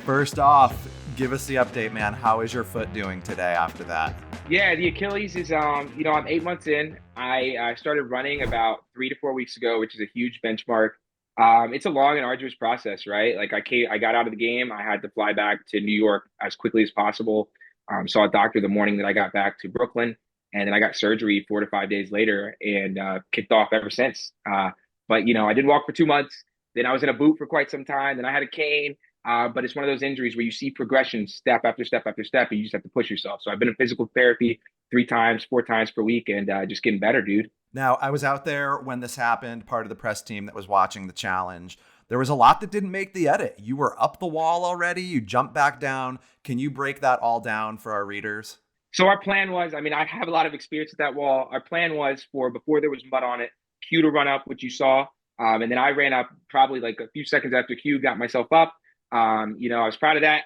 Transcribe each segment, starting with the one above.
First off, give us the update, man. How is your foot doing today after that? Yeah, the Achilles is I'm 8 months in. I started running about 3 to 4 weeks ago, which is a huge benchmark. It's a long and arduous process, right? Like I got out of the game. I had to fly back to New York as quickly as possible. Saw a doctor the morning that I got back to Brooklyn, and then I got surgery 4 to 5 days later, and kicked off ever since. But I didn't walk for 2 months. Then I was in a boot for quite some time. Then I had a cane. But it's one of those injuries where you see progression step after step after step, and you just have to push yourself. So I've been in physical therapy 3 times, 4 times per week, and just getting better, dude. Now, I was out there when this happened, part of the press team that was watching the challenge. There was a lot that didn't make the edit. You were up the wall already. You jumped back down. Can you break that all down for our readers? So our plan was, I mean, I have a lot of experience at that wall. Our plan was for before there was mud on it, Q to run up, which you saw, and then I ran up probably like a few seconds after Q got myself up. I was proud of that.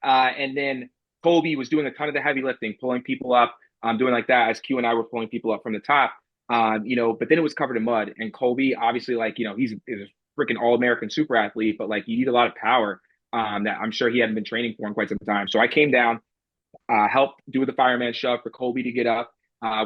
And then Colby was doing a ton of the heavy lifting, pulling people up, doing like that as Q and I were pulling people up from the top. But then it was covered in mud. And Colby, obviously, like, he's a freaking all-American super athlete, but like you need a lot of power that I'm sure he hadn't been training for in quite some time. So I came down, helped do the fireman shove for Colby to get up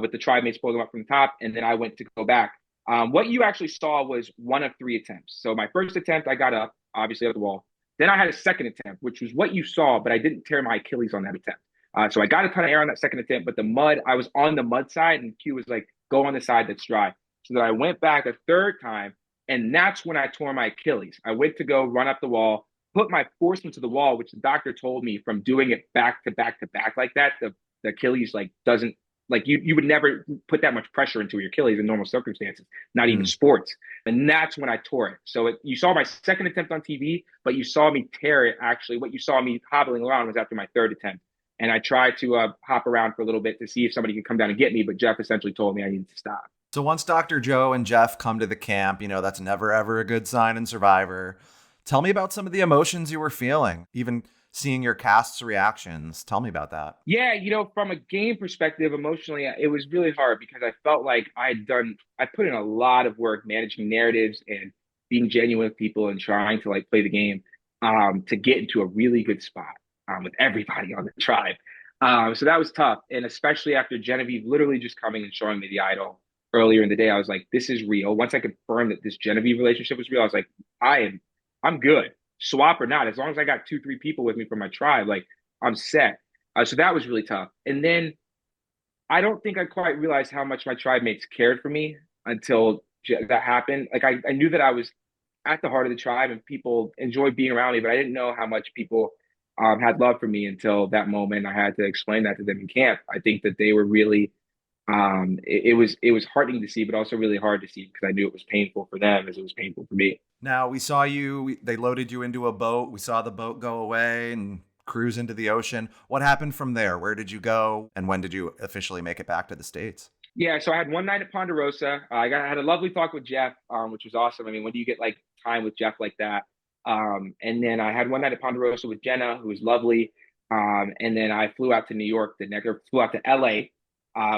with the tribe mates pulling him up from the top. And then I went to go back. What you actually saw was one of three attempts. So my first attempt, I got up, obviously, at the wall. Then I had a second attempt, which was what you saw, but I didn't tear my Achilles on that attempt. So I got a ton of air on that second attempt, but the mud, I was on the mud side, and Q was like, go on the side that's dry. So then I went back a third time, and that's when I tore my Achilles. I went to go run up the wall, put my force into the wall, which the doctor told me from doing it back to back to back like that, the Achilles like doesn't like you would never put that much pressure into your Achilles in normal circumstances, not even Mm. sports. And that's when I tore it. So you saw my second attempt on TV, but you saw me tear it. Actually, what you saw me hobbling around was after my third attempt. And I tried to hop around for a little bit to see if somebody could come down and get me, but Jeff essentially told me I needed to stop. So once Dr. Joe and Jeff come to the camp, that's never ever a good sign in Survivor. Tell me about some of the emotions you were feeling, even seeing your cast's reactions. Tell me about that. Yeah, from a game perspective, emotionally, it was really hard because I felt like I put in a lot of work managing narratives and being genuine with people and trying to like play the game to get into a really good spot with everybody on the tribe. So that was tough. And especially after Genevieve literally just coming and showing me the idol earlier in the day, I was like, this is real. Once I confirmed that this Genevieve relationship was real, I was like, I'm good. Swap or not, as long as I got 2, 3 people with me from my tribe, like I'm set. So that was really tough. And then I don't think I quite realized how much my tribe mates cared for me until that happened. Like I knew that I was at the heart of the tribe and people enjoyed being around me, but I didn't know how much people had love for me until that moment. I had to explain that to them in camp. I think that they were really it was heartening to see, but also really hard to see because I knew it was painful for them as it was painful for me. Now, we saw you, they loaded you into a boat. We saw the boat go away and cruise into the ocean. What happened from there? Where did you go? And when did you officially make it back to the States? Yeah, so I had one night at Ponderosa. I had a lovely talk with Jeff, which was awesome. I mean, when do you get like time with Jeff like that? And then I had one night at Ponderosa with Jenna, who was lovely. And then I flew out to New York the next, or flew out to LA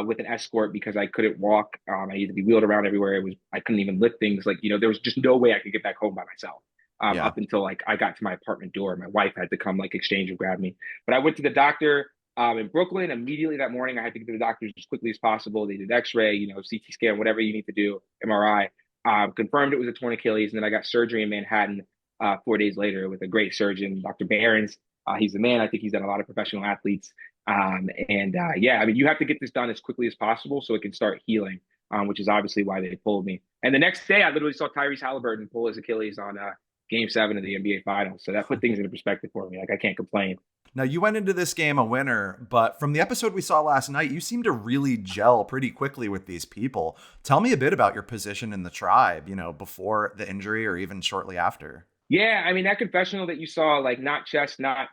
with an escort because I couldn't walk. I needed to be wheeled around everywhere. I couldn't even lift things. Like, there was just no way I could get back home by myself. Yeah. Up until like I got to my apartment door. My wife had to come like exchange and grab me. But I went to the doctor in Brooklyn immediately that morning. I had to get to the doctors as quickly as possible. They did X-ray, CT scan, whatever you need to do, MRI. Confirmed it was a torn Achilles, and then I got surgery in Manhattan 4 days later with a great surgeon, Dr. Behrens. He's the man. I think he's done a lot of professional athletes. Yeah, I mean, you have to get this done as quickly as possible so it can start healing, which is obviously why they pulled me. And the next day, I literally saw Tyrese Halliburton pull his Achilles on Game 7 of the NBA Finals. So that put things into perspective for me. Like, I can't complain. Now, you went into this game a winner, but from the episode we saw last night, you seemed to really gel pretty quickly with these people. Tell me a bit about your position in the tribe, before the injury or even shortly after. Yeah, I mean, that confessional that you saw, like, not chess, not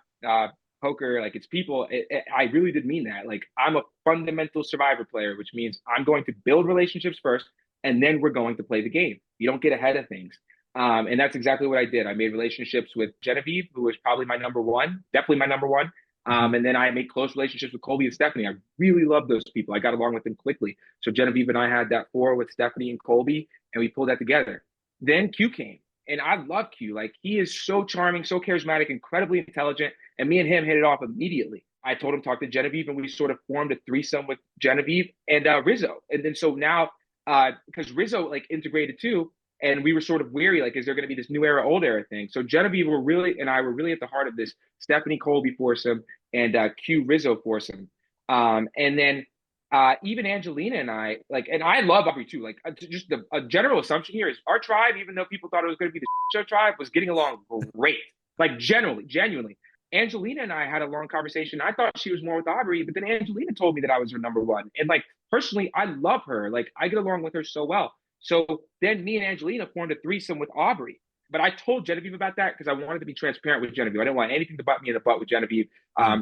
poker, like, it's people, I really did mean that. Like, I'm a fundamental survivor player, which means I'm going to build relationships first, and then we're going to play the game. You don't get ahead of things. And that's exactly what I did. I made relationships with Genevieve, who was probably my number one, definitely my number one. Mhm. And then I made close relationships with Colby and Stephanie. I really love those people. I got along with them quickly. So Genevieve and I had that four with Stephanie and Colby, and we pulled that together. Then Q came. And I love Q. Like, he is so charming, so charismatic, incredibly intelligent. And me and him hit it off immediately. I told him talk to Genevieve, and we sort of formed a threesome with Genevieve and Rizzo. And then so now, because Rizzo like integrated too, and we were sort of weary, like, is there going to be this new era, old era thing? So Genevieve and I were really at the heart of this Stephanie Colby foursome and Q Rizzo foursome. And then even Angelina and I, like, and I love Aubrey too. Like, just a general assumption here is our tribe, even though people thought it was going to be the show tribe, was getting along great. Like, generally, genuinely. Angelina and I had a long conversation. I thought she was more with Aubrey, but then Angelina told me that I was her number one. And like, personally, I love her. Like, I get along with her so well. So then me and Angelina formed a threesome with Aubrey. But I told Genevieve about that because I wanted to be transparent with Genevieve. I didn't want anything to butt me in the butt with Genevieve.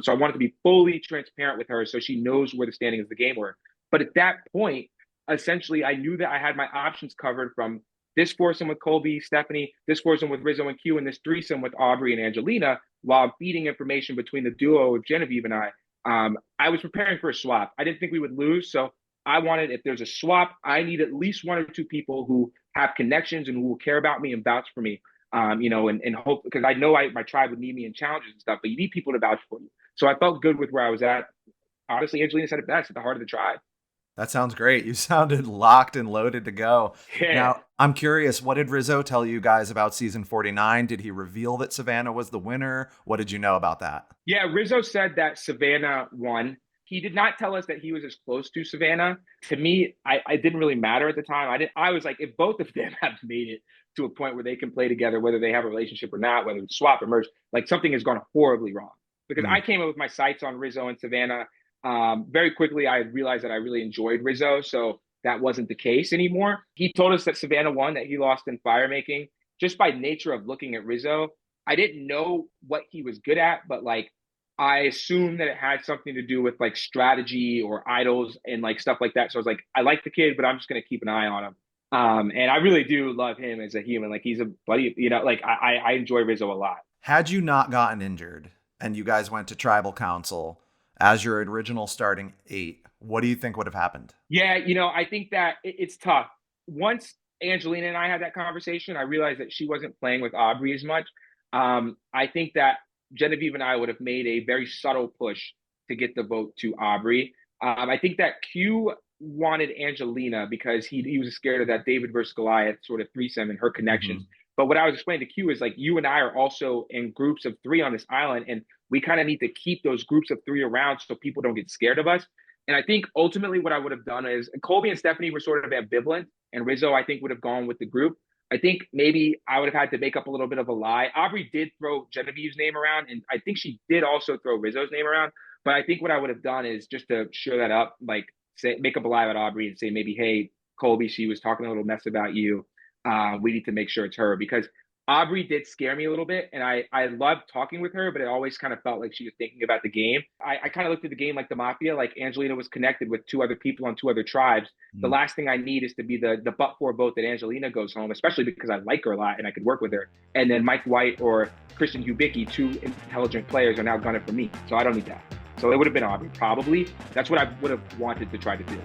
So I wanted to be fully transparent with her so she knows where the standing of the game were. But at that point, essentially, I knew that I had my options covered from this foursome with Colby, Stephanie, this foursome with Rizzo and Q, and this threesome with Aubrey and Angelina, while feeding information between the duo of Genevieve and I. I was preparing for a swap. I didn't think we would lose, so I wanted, if there's a swap, I need at least one or two people who have connections and who will care about me and vouch for me. And hope, because I know my tribe would need me in challenges and stuff, but you need people to vouch for you. So I felt good with where I was at. Honestly, Angelina said it best, at the heart of the tribe. That sounds great. You sounded locked and loaded to go. Yeah. Now, I'm curious, what did Rizzo tell you guys about season 49? Did he reveal that Savannah was the winner? What did you know about that? Yeah, Rizzo said that Savannah won. He did not tell us that he was as close to Savannah. To me, I didn't really matter at the time. I was like, if both of them have made it to a point where they can play together, whether they have a relationship or not, whether it's swap or merge, like, something has gone horribly wrong. Because I came up with my sights on Rizzo and Savannah. Very quickly, I realized that I really enjoyed Rizzo, so that wasn't the case anymore. He told us that Savannah won, that he lost in fire making. Just by nature of looking at Rizzo, I didn't know what he was good at, but like, I assumed that it had something to do with like strategy or idols and like stuff like that. So I was like, I like the kid, but I'm just gonna keep an eye on him. And I really do love him as a human. Like, he's a buddy, like, I enjoy Rizzo a lot. Had you not gotten injured and you guys went to tribal council as your original starting 8, what do you think would have happened? Yeah, I think that it's tough. Once Angelina and I had that conversation, I realized that she wasn't playing with Aubrey as much. I think that Genevieve and I would have made a very subtle push to get the vote to Aubrey. I think that Q wanted Angelina because he was scared of that David versus Goliath sort of threesome and her connections. But what I was explaining to Q is, like, you and I are also in groups of 3 on this island, and we kind of need to keep those groups of 3 around so people don't get scared of us. And I think ultimately what I would have done is, Colby and Stephanie were sort of ambivalent, and Rizzo, I think, would have gone with the group. I think maybe I would have had to make up a little bit of a lie. Aubrey did throw Genevieve's name around, and I think she did also throw Rizzo's name around. But I think what I would have done is just to show that up, like, say, make up a lie about Aubrey and say maybe, hey, Colby, she was talking a little mess about you. We need to make sure it's her, because Aubrey did scare me a little bit, and I loved talking with her, but it always kind of felt like she was thinking about the game. I kind of looked at the game like the mafia, like Angelina was connected with 2 other people on 2 other tribes. The last thing I need is to be the but for vote that Angelina goes home, especially because I like her a lot and I could work with her. And then Mike White or Christian Hubicki, 2 intelligent players, are now gunning for me. So I don't need that. So it would have been Aubrey, probably. That's what I would have wanted to try to do.